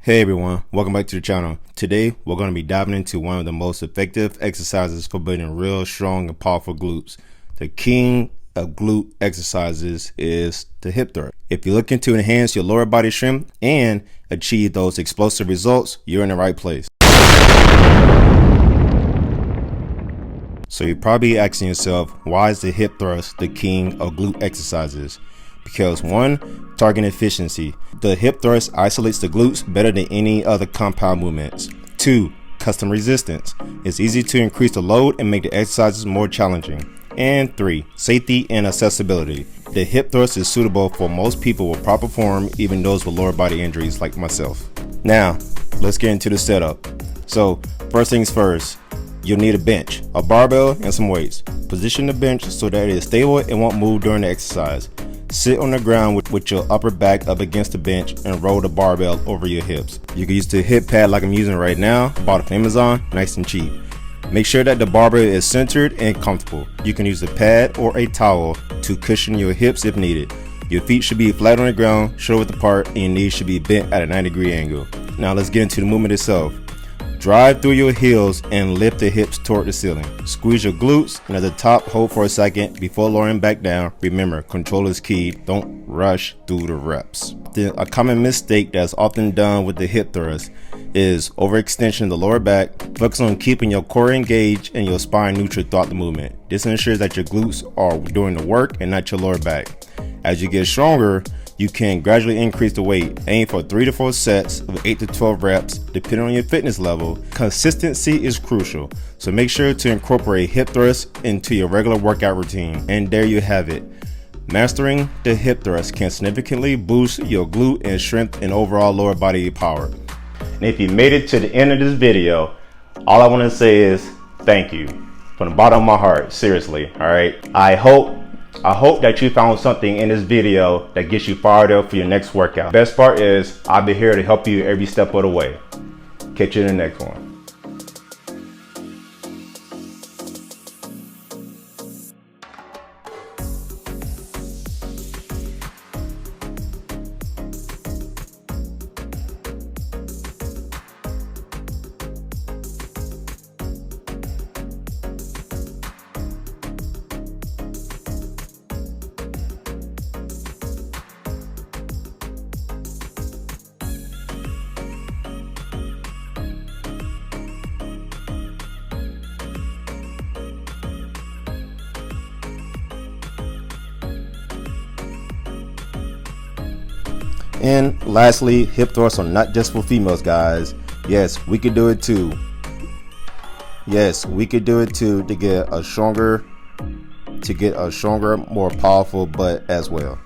Hey everyone, welcome back to the channel. Today we're going to be diving into one of the most effective exercises for building real strong and powerful glutes. The king of glute exercises is the hip thrust. If you're looking to enhance your lower body strength and achieve those explosive results, you're in the right place. So you're probably asking yourself, why is the hip thrust the king of glute exercises? Because one, target efficiency. The hip thrust isolates the glutes better than any other compound movements. Two, custom resistance. It's easy to increase the load and make the exercises more challenging. And three, safety and accessibility. The hip thrust is suitable for most people with proper form, even those with lower body injuries like myself. Now, let's get into the setup. So, first things first, you'll need a bench, a barbell, and some weights. Position the bench so that it is stable and won't move during the exercise. Sit on the ground with your upper back up against the bench and roll the barbell over your hips. You can use the hip pad like I'm using right now, bought it from Amazon, nice and cheap. Make sure that the barbell is centered and comfortable. You can use a pad or a towel to cushion your hips if needed. Your feet should be flat on the ground, shoulder width apart, and your knees should be bent at a 90-degree angle. Now let's get into the movement itself. Drive through your heels and lift the hips toward the ceiling. Squeeze your glutes and at the top hold for a second before lowering back down. Remember, control is key. Don't rush through the reps. A common mistake that's often done with the hip thrust is overextension of the lower back. Focus on keeping your core engaged and your spine neutral throughout the movement. This ensures that your glutes are doing the work and not your lower back. As you get stronger, you can gradually increase the weight. Aim for 3 to 4 sets of 8 to 12 reps, depending on your fitness level. Consistency is crucial, so make sure to incorporate hip thrust into your regular workout routine. And there you have it. Mastering the hip thrust can significantly boost your glute and strength and overall lower body power. And if you made it to the end of this video, all I want to say is thank you from the bottom of my heart. Seriously, all right? I hope that you found something in this video that gets you fired up for your next workout. Best part is I'll be here to help you every step of the way. Catch you in the next one. And lastly, hip thrusts are not just for females, guys. Yes, we could do it too. Yes, we could do it too to get a stronger, more powerful butt as well.